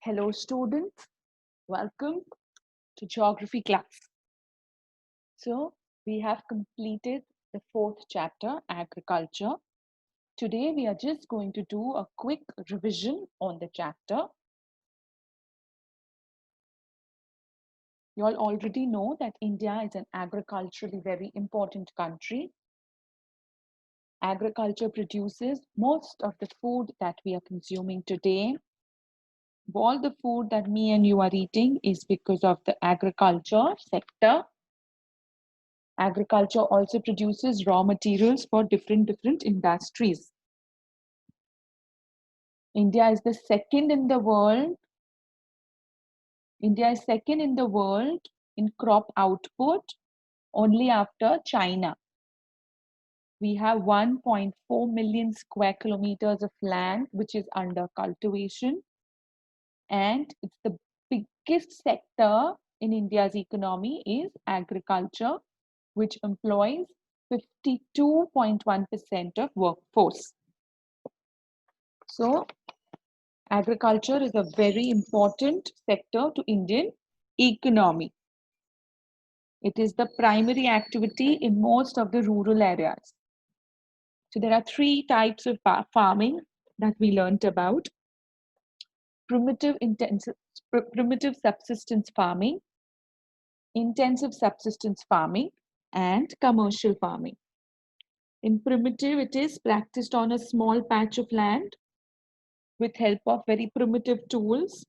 Hello students, welcome to geography class. So we have completed the fourth chapter, agriculture. Today we are just going to do a quick revision on the chapter. You all already know that India is an agriculturally very important country. Agriculture produces most of the food that we are consuming today. All the food that me and you are eating is because of the agriculture sector. Agriculture also produces raw materials for different industries. India is the second in the world. India is second in the world in crop output, only after China. We have 1.4 million square kilometers of land which is under cultivation, and it's the biggest sector in India's economy is agriculture, which employs 52.1% of workforce. So agriculture is a very important sector to Indian economy. It is the primary activity in most of the rural areas. So there are three types of farming that we learned about. Primitive subsistence farming, intensive subsistence farming, and commercial farming. In primitive, it is practiced on a small patch of land with help of very primitive tools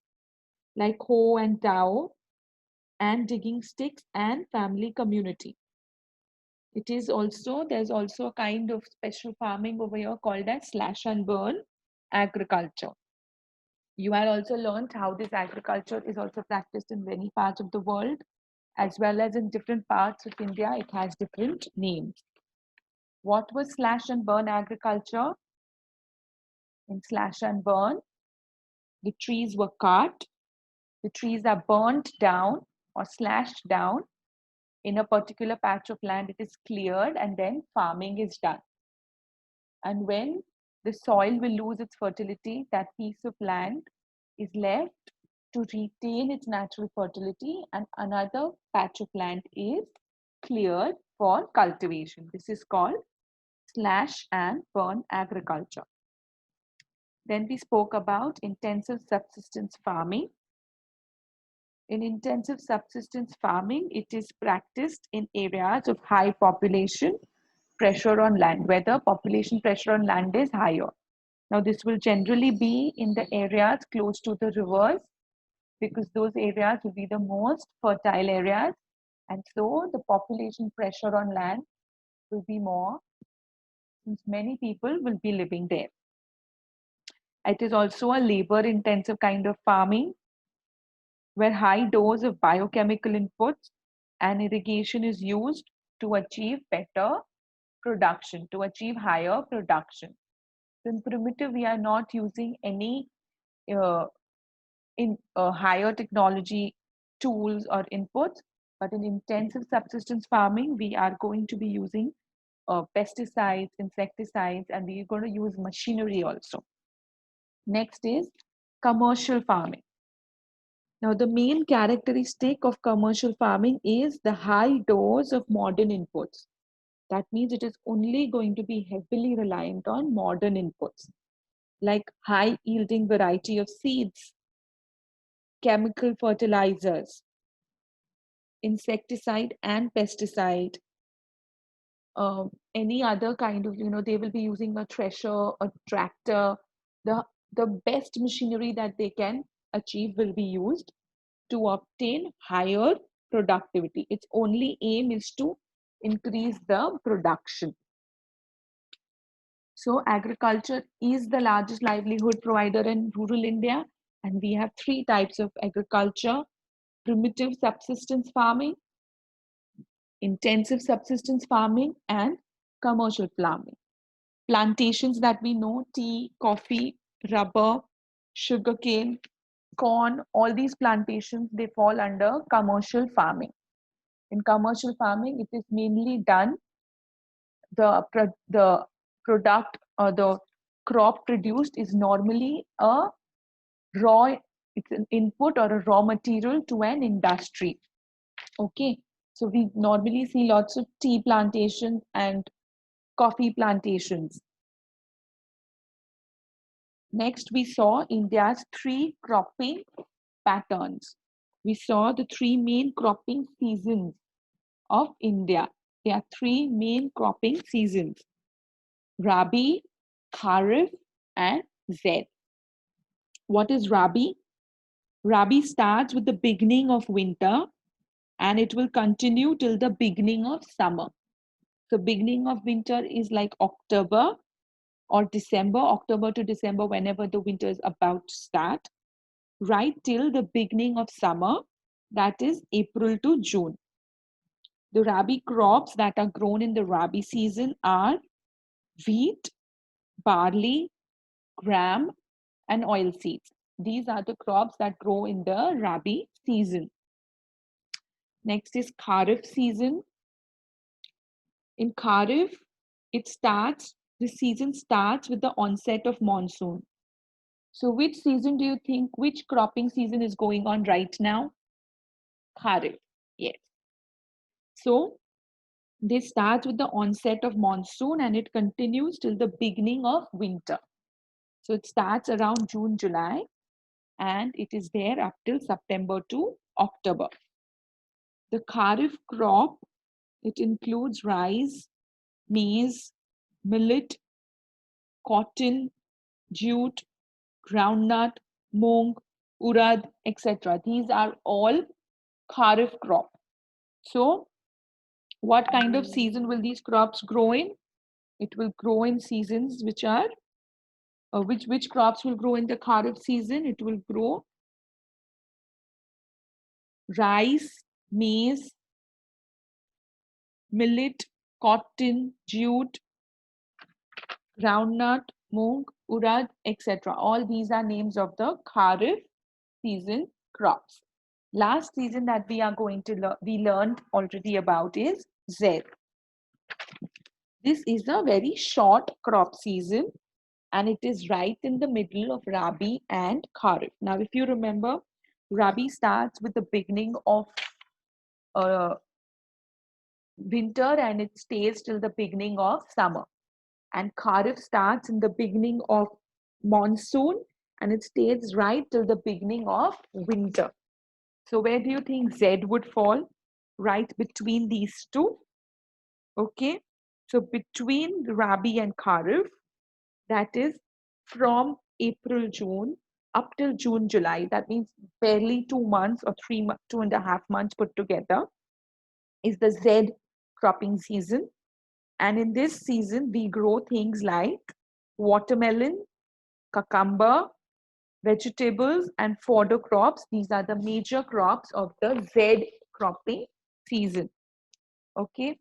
like hoe and dowel and digging sticks and family community. There's also a kind of special farming over here called as slash and burn agriculture. You have also learned how this agriculture is also practiced in many parts of the world, as well as in different parts of India. It has different names. What was slash and burn agriculture? In slash and burn, the trees were cut, the trees are burnt down or slashed down. In a particular patch of land, it is cleared and then farming is done. And when the soil will lose its fertility, that piece of land is left to retain its natural fertility, and another patch of land is cleared for cultivation. This is called slash and burn agriculture. Then we spoke about intensive subsistence farming. In intensive subsistence farming, it is practiced in areas of high population pressure on land, where the population pressure on land is higher. Now, this will generally be in the areas close to the rivers because those areas will be the most fertile areas, and so the population pressure on land will be more since many people will be living there. It is also a labor intensive kind of farming where high dose of biochemical inputs and irrigation is used to achieve better production, to achieve higher production. In primitive, we are not using any higher technology tools or inputs, but in intensive subsistence farming, we are going to be using pesticides, insecticides, and we are going to use machinery also. Next is commercial farming. Now, the main characteristic of commercial farming is the high dose of modern inputs. That means it is only going to be heavily reliant on modern inputs, like high yielding variety of seeds, chemical fertilizers, insecticide and pesticide, any other kind of, they will be using a thresher, a tractor, the best machinery that they can achieve will be used to obtain higher productivity. Its only aim is to increase the production. So agriculture is the largest livelihood provider in rural India, and we have three types of agriculture: primitive subsistence farming, intensive subsistence farming, and commercial farming. Plantations that we know, tea, coffee, rubber, sugarcane, corn, all these plantations, they fall under commercial farming. In commercial farming, it is mainly done, the product or the crop produced is normally a raw It's an input or a raw material to an industry. Okay, so we normally see lots of tea plantations and coffee plantations. Next, we saw India's three cropping patterns. We saw the three main cropping seasons of India. There are three main cropping seasons: Rabi, Kharif, and Zaid. What is Rabi? Rabi starts with the beginning of winter and it will continue till the beginning of summer. So beginning of winter is like October or December, October to December, whenever the winter is about to start, right till the beginning of summer, that is April to June. The Rabi crops that are grown in the Rabi season are wheat, barley, gram, and oilseeds. These are the crops that grow in the Rabi season. Next is Kharif season. In Kharif, the season starts with the onset of monsoon. So which season do you think, which cropping season is going on right now? Kharif, yes. So this starts with the onset of monsoon and it continues till the beginning of winter. So it starts around June, July, and it is there up till September to October. The Kharif crop, it includes rice, maize, millet, cotton, jute, groundnut, mung, urad, etc. These are all Kharif crop. So what kind of season will these crops grow in? It will grow in seasons which are, which crops will grow in the Kharif season? It will grow rice, maize, millet, cotton, jute, groundnut, mung, urad, etc. All these are names of the Kharif season crops. Last season that we are going to we learned already about is Zaid. This is a very short crop season and it is right in the middle of Rabi and Kharif. Now, if you remember, Rabi starts with the beginning of winter and it stays till the beginning of summer. And Kharif starts in the beginning of monsoon and it stays right till the beginning of winter. So where do you think Z would fall? Right between these two. Okay. So between Rabi and Kharif, that is from April, June up till June, July. That means barely 2 months or 2.5 months put together is the Z cropping season. And in this season, we grow things like watermelon, cucumber, vegetables, and fodder crops. These are the major crops of the Z cropping season. Okay.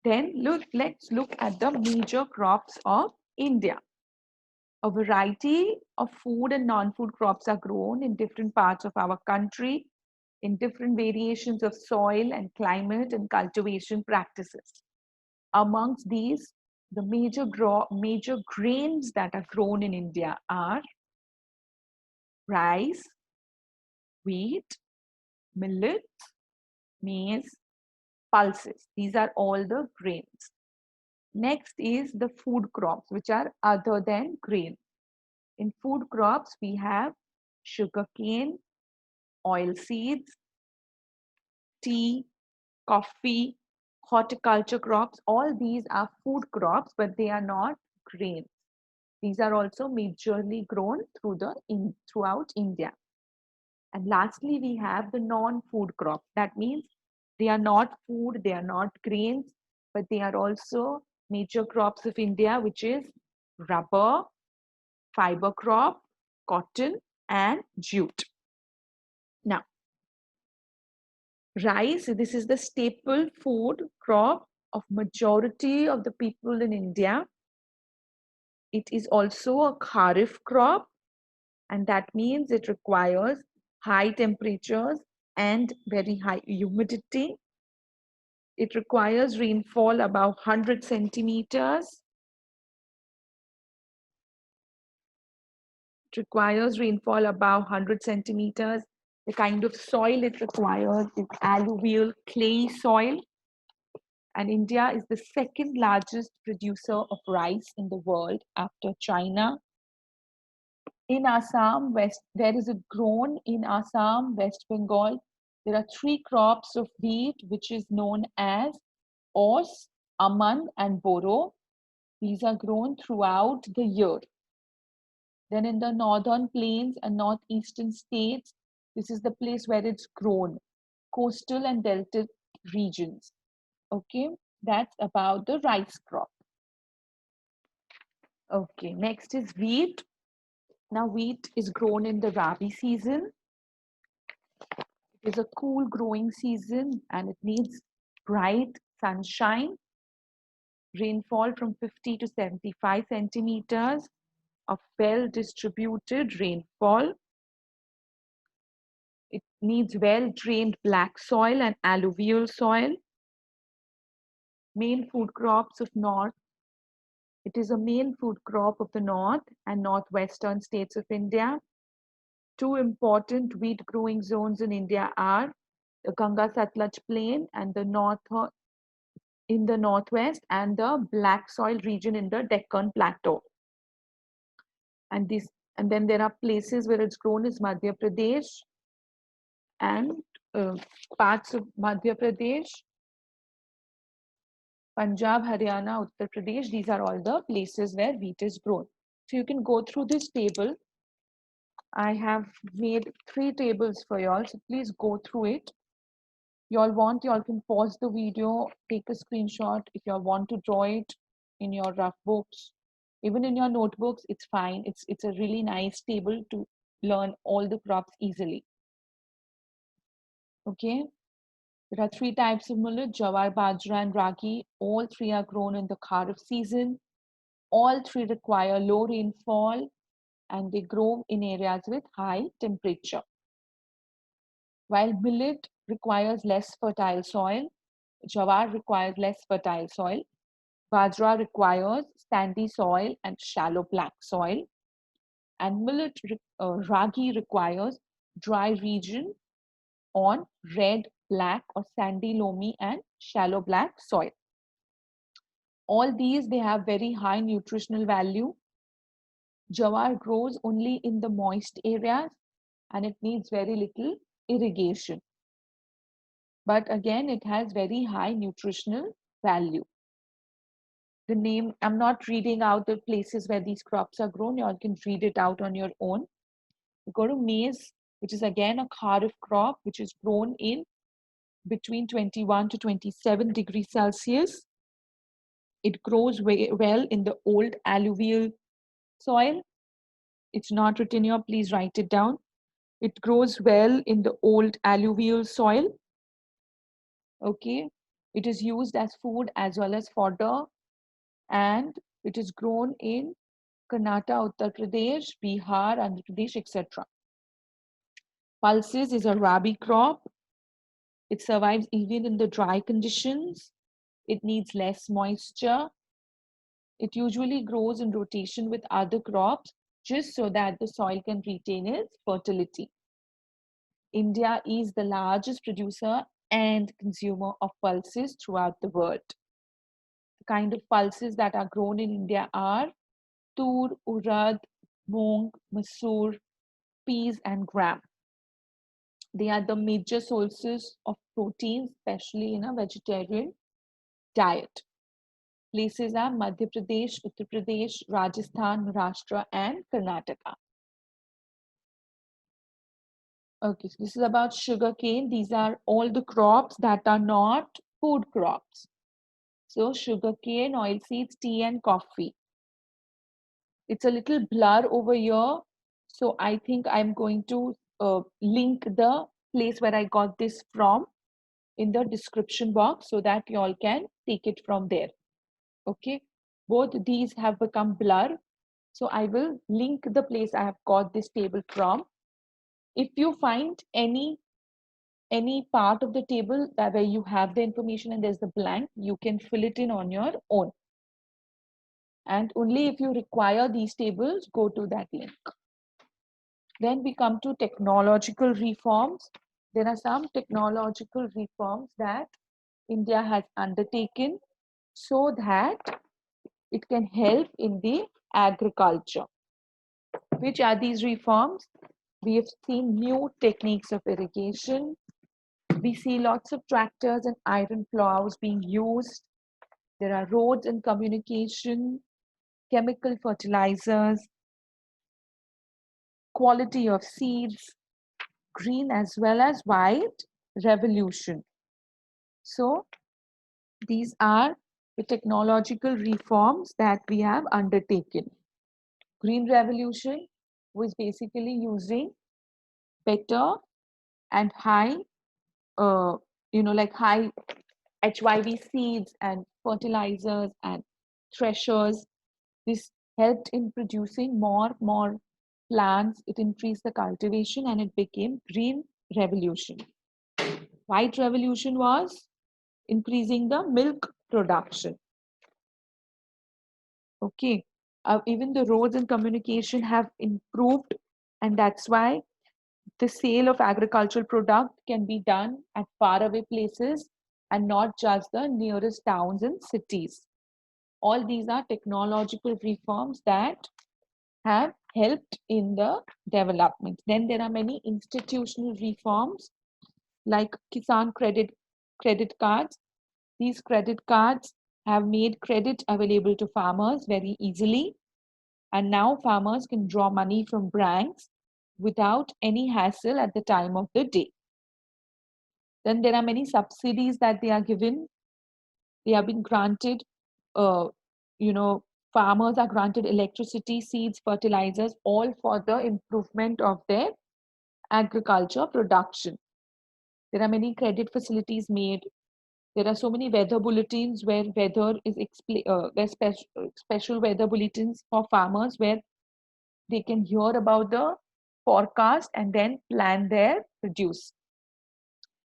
Then let's look at the major crops of India. A variety of food and non-food crops are grown in different parts of our country, in different variations of soil and climate and cultivation practices. Amongst these, the major grains that are grown in India are rice, wheat, millet, maize, pulses. These are all the grains. Next is the food crops, which are other than grain. In food crops, we have sugarcane, oil seeds, tea, coffee, horticulture crops. All these are food crops, but they are not grains. These are also majorly grown throughout India. And lastly, we have the non-food crops. That means they are not food, they are not grains, but they are also major crops of India, which is rubber, fiber crop, cotton, and jute. Now, rice, this is the staple food crop of majority of the people in India. It is also a kharif crop, and that means it requires high temperatures and very high humidity. It requires rainfall above 100 centimeters. It requires rainfall above 100 centimeters. The kind of soil it requires is alluvial clay soil. And India is the second largest producer of rice in the world after China. In Assam, there is a grown in Assam, West Bengal. There are three crops of wheat, which is known as Os, Aman, and Boro. These are grown throughout the year. Then in the northern plains and northeastern states, this is the place where it's grown, coastal and delta regions. Okay, that's about the rice crop. Okay, next is wheat. Now, wheat is grown in the Rabi season. It is a cool growing season and it needs bright sunshine, rainfall from 50 to 75 centimeters of well distributed rainfall. It needs well drained black soil and alluvial soil. Main food crops of north. It is a main food crop of the north and northwestern states of India. Two important wheat growing zones in India are the Ganga Satluj plain and the north in the northwest and the black soil region in the Deccan plateau. And then there are places where it's grown is Madhya Pradesh and parts of Madhya Pradesh, Punjab, Haryana, Uttar Pradesh. These are all the places where wheat is grown. So you can go through this table. I have made 3 tables for y'all, so please go through it. Y'all can pause the video, take a screenshot. If y'all want to draw it in your rough books, even in your notebooks, it's fine. It's a really nice table to learn all the crops easily. Okay, there are 3 types of millet: jawar, bajra, and ragi. All 3 are grown in the Kharif season. All 3 require low rainfall and they grow in areas with high temperature. While millet requires less fertile soil, jawar requires less fertile soil, bajra requires sandy soil and shallow black soil, and ragi requires dry region on red, black, or sandy loamy and shallow black soil. All these, they have very high nutritional value. Jawar grows only in the moist areas and it needs very little irrigation. But again, it has very high nutritional value. The name, I'm not reading out the places where these crops are grown. You all can read it out on your own. We go to maize, which is again a kharif crop, which is grown in between 21 to 27 degrees Celsius. It grows well in the old alluvial soil. It's not written here, please write it down. It grows well in the old alluvial soil. Okay, it is used as food as well as fodder, and it is grown in Karnataka, Uttar Pradesh, Bihar, Andhra Pradesh, etc. Pulses is a rabi crop. It survives even in the dry conditions. It needs less moisture. It usually grows in rotation with other crops just so that the soil can retain its fertility. India is the largest producer and consumer of pulses throughout the world. The kind of pulses that are grown in India are tur, urad, moong, masoor, peas, and gram. They are the major sources of protein, especially in a vegetarian diet. Places are Madhya Pradesh, Uttar Pradesh, Rajasthan, Maharashtra, and Karnataka. Okay, so this is about sugarcane. These are all the crops that are not food crops. So sugarcane, oilseeds, tea, and coffee. It's a little blur over here. So I think I'm going to link the place where I got this from in the description box so that you all can take it from there. Okay, both these have become blur. So I will link the place I have got this table from. If you find any part of the table that where you have the information and there's the blank, you can fill it in on your own. And only if you require these tables, go to that link. Then we come to technological reforms. There are some technological reforms that India has undertaken so that it can help in the agriculture. Which are these reforms? We have seen new techniques of irrigation. We see lots of tractors and iron plows being used. There are roads and communication, chemical fertilizers, quality of seeds, green as well as white revolution. So these are the technological reforms that we have undertaken. Green revolution was basically using better and high, uh, like high HYV seeds and fertilizers and threshers. This helped in producing more plants. It increased the cultivation and it became green revolution. White revolution was increasing the milk production. Okay. Even the roads and communication have improved, and that's why the sale of agricultural product can be done at faraway places and not just the nearest towns and cities. All these are technological reforms that have helped in the development. Then there are many institutional reforms like Kisan credit cards. These credit cards have made credit available to farmers very easily, and now farmers can draw money from banks without any hassle at the time of the day. Then there are many subsidies that they are given. They have been granted, uh, you know, farmers are granted electricity, seeds, fertilizers, all for the improvement of their agriculture production. There are many credit facilities made. There are so many weather bulletins where weather is special weather bulletins for farmers where they can hear about the forecast and then plan their produce.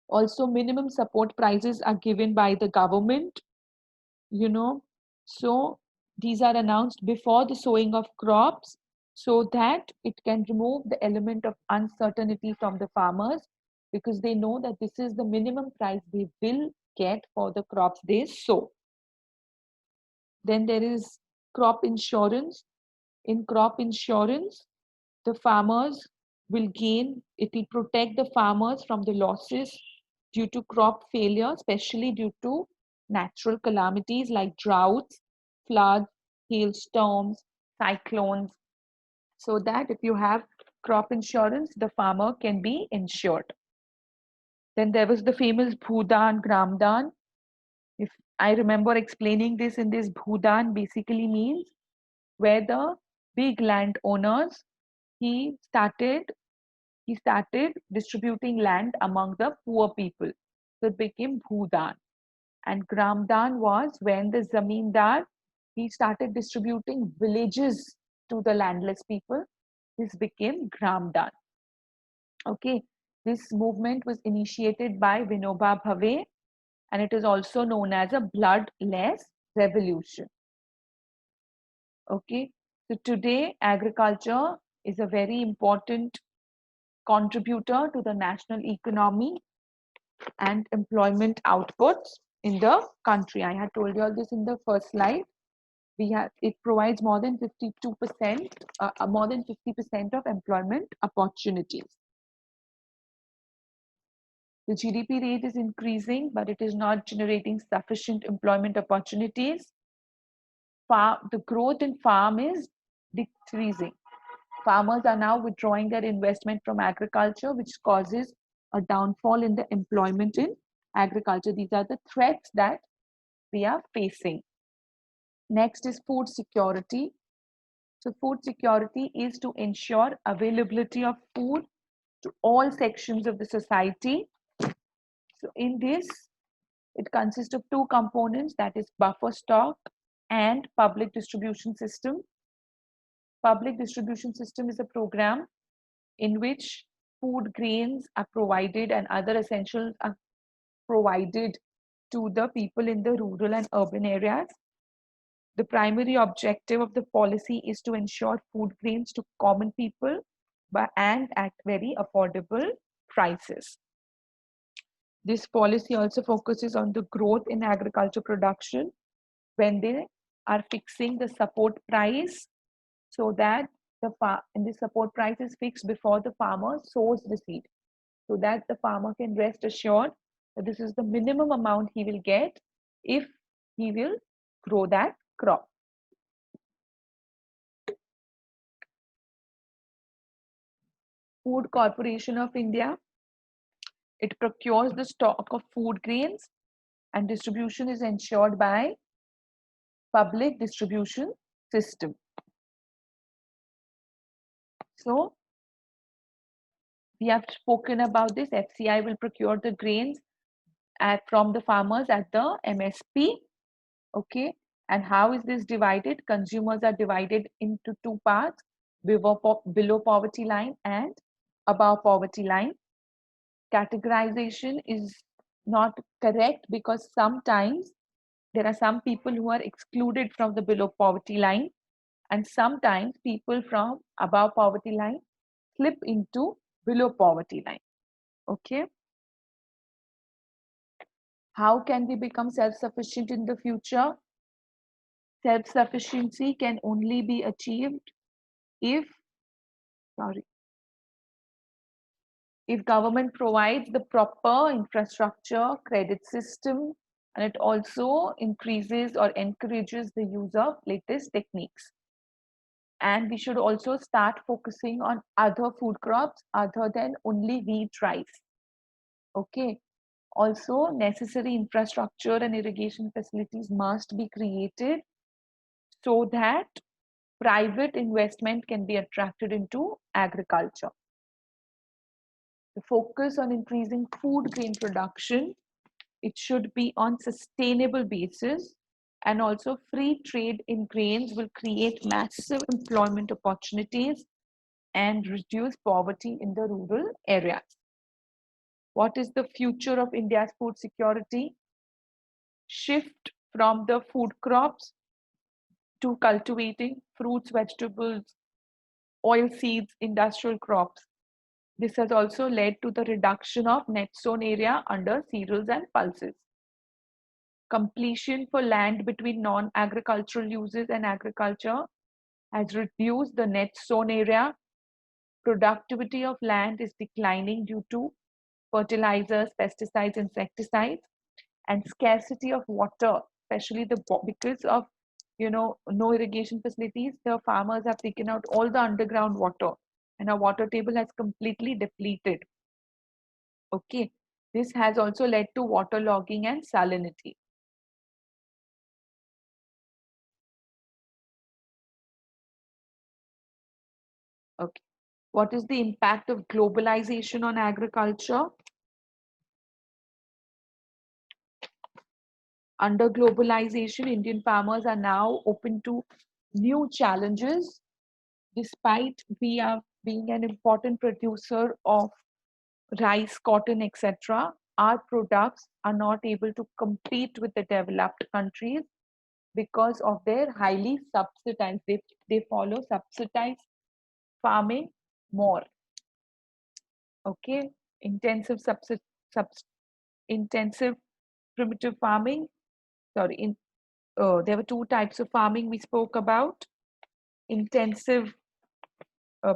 Also, minimum support prices are given by the government, you know. So these are announced before the sowing of crops so that it can remove the element of uncertainty from the farmers because they know that this is the minimum price they will get for the crops they sow. Then there is crop insurance. In crop insurance, the farmers will gain, it will protect the farmers from the losses due to crop failure, especially due to natural calamities like droughts, floods, hailstorms, cyclones. So that if you have crop insurance, the farmer can be insured. Then there was the famous Bhudan Gramdan. If I remember explaining this in this, Bhudan basically means where the big landowners he started he started distributing land among the poor people. So it became Bhudan. And Gramdan was when the Zamindar he started distributing villages to the landless people. This became Gramdan. Okay. This movement was initiated by Vinoba Bhave and it is also known as a bloodless revolution. Okay. So today agriculture is a very important contributor to the national economy and employment outputs in the country. I had told you all this in the first slide. It provides more than 52%, more than 50% of employment opportunities. The GDP rate is increasing, but it is not generating sufficient employment opportunities. The growth in farm is decreasing. Farmers are now withdrawing their investment from agriculture, which causes a downfall in the employment in agriculture. These are the threats that we are facing. Next is food security. So food security is to ensure availability of food to all sections of the society. So in this, it consists of two components, that is buffer stock and public distribution system. Public distribution system is a program in which food grains are provided and other essentials are provided to the people in the rural and urban areas. The primary objective of the policy is to ensure food grains to common people and at very affordable prices. This policy also focuses on the growth in agriculture production when they are fixing the support price, so that the support price is fixed before the farmer sows the seed, so that the farmer can rest assured that this is the minimum amount he will get if he will grow that crop. Food Corporation of India, it procures the stock of food grains, and distribution is ensured by public distribution system. So we have spoken about this. FCI will procure the grains from the farmers at the MSP. Okay. And how is this divided? Consumers are divided into two parts: below poverty line and above poverty line. Categorization is not correct because sometimes there are some people who are excluded from the below poverty line, and sometimes people from above poverty line slip into below poverty line. Okay. How can we become self-sufficient in the future? Self-sufficiency can only be achieved if, sorry, if government provides the proper infrastructure, credit system, and it also increases or encourages the use of latest techniques. And we should also start focusing on other food crops other than only wheat, rice. Okay. Also, necessary infrastructure and irrigation facilities must be created so that private investment can be attracted into agriculture. The focus on increasing food grain production, it should be on sustainable basis, and also free trade in grains will create massive employment opportunities and reduce poverty in the rural areas. What is the future of India's food security? Shift from the food crops to cultivating fruits, vegetables, oil seeds, industrial crops. This has also led to the reduction of net sown area under cereals and pulses. Completion for land between non-agricultural uses and agriculture has reduced the net sown area. Productivity of land is declining due to fertilizers, pesticides, insecticides, and scarcity of water, especially because of no irrigation facilities. The farmers have taken out all the underground water, and our water table has completely depleted. Okay, this has also led to waterlogging and salinity. Okay, what is the impact of globalization on agriculture? Under globalization, Indian farmers are now open to new challenges. Despite we are being an important producer of rice, cotton, etc., our products are not able to compete with the developed countries because of their highly subsidized. They follow subsidized farming more. Okay, intensive intensive primitive farming. Sorry, there were two types of farming we spoke about: intensive,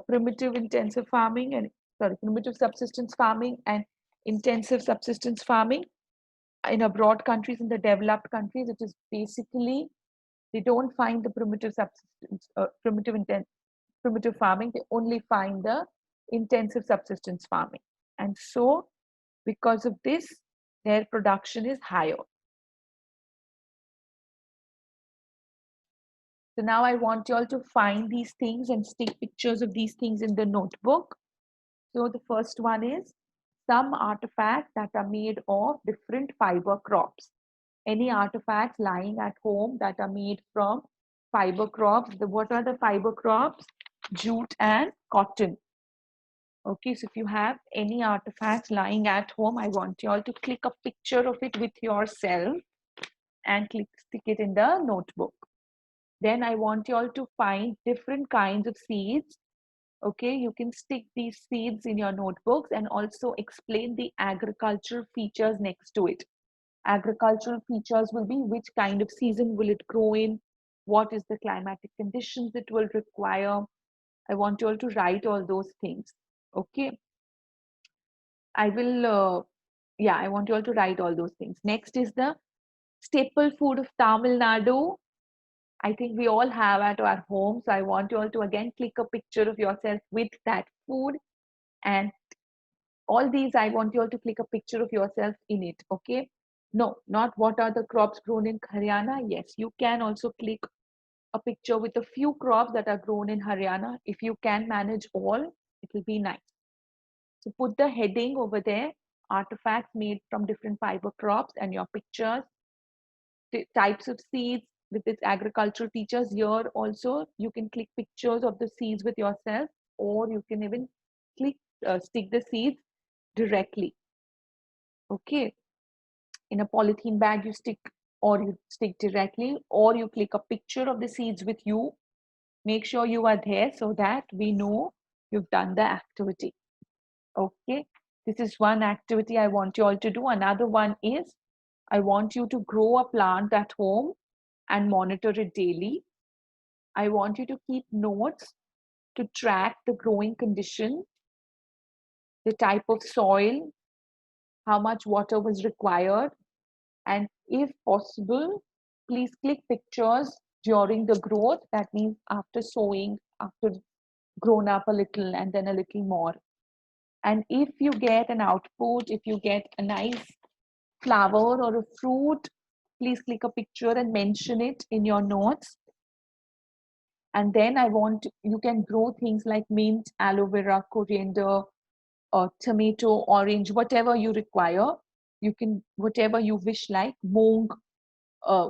primitive intensive farming, and primitive subsistence farming and intensive subsistence farming. In abroad countries, in the developed countries, it is basically they don't find the primitive subsistence, primitive farming. They only find the intensive subsistence farming, and so because of this, their production is higher. So now I want you all to find these things and stick pictures of these things in the notebook. So the first one is some artifacts that are made of different fiber crops. Any artifacts lying at home that are made from fiber crops. What are the fiber crops? Jute and cotton. Okay, so if you have any artifacts lying at home, I want you all to click a picture of it with yourself and stick it in the notebook. Then I want you all to find different kinds of seeds Okay, you can stick these seeds in your notebooks and also explain the agricultural features next to it. Agricultural features will be which kind of season will it grow in, what is the climatic conditions it will require. I want you all to write all those things. Okay, I will, yeah, I want you all to write all those things. Next is the staple food of Tamil Nadu. I think we all have at our home. So I want you all to again click a picture of yourself with that food. And all these, I want you all to click a picture of yourself in it. Okay. No, not what are the crops grown in Haryana. Yes, you can also click a picture with a few crops that are grown in Haryana. If you can manage all, it will be nice. So put the heading over there, artifacts made from different fiber crops and your pictures, types of seeds with its agricultural teachers. Here also, you can click pictures of the seeds with yourself, or you can even click, stick the seeds directly. Okay. In a polythene bag, you stick, or you stick directly, or you click a picture of the seeds with you. Make sure you are there so that we know you've done the activity. Okay. This is one activity I want you all to do. Another one is I want you to grow a plant at home and monitor it daily. I want you to keep notes to track the growing condition, the type of soil, how much water was required, and if possible, please click pictures during the growth. That means after sowing, after grown up a little, and then a little more. And if you get an output, if you get a nice flower or a fruit, please click a picture and mention it in your notes. And then I want, you can grow things like mint, aloe vera, coriander, tomato, orange, whatever you require. You can, whatever you wish, like moong,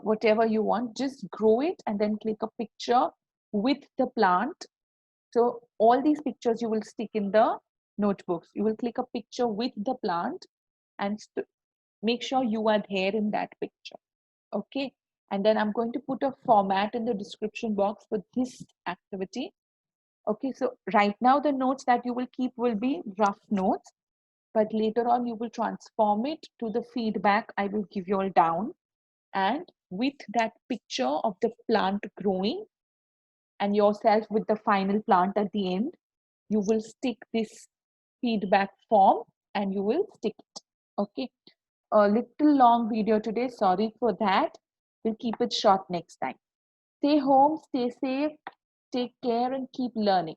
whatever you want, just grow it and then click a picture with the plant. So all these pictures you will stick in the notebooks. You will click a picture with the plant and make sure you are there in that picture. Okay. And then I'm going to put a format in the description box for this activity. Okay. So right now the notes that you will keep will be rough notes, but later on you will transform it to the feedback I will give you all down. And with that picture of the plant growing and yourself with the final plant at the end, you will stick this feedback form and you will stick it. Okay. A little long video today. Sorry for that. We'll keep it short next time. Stay home, stay safe, take care, and keep learning.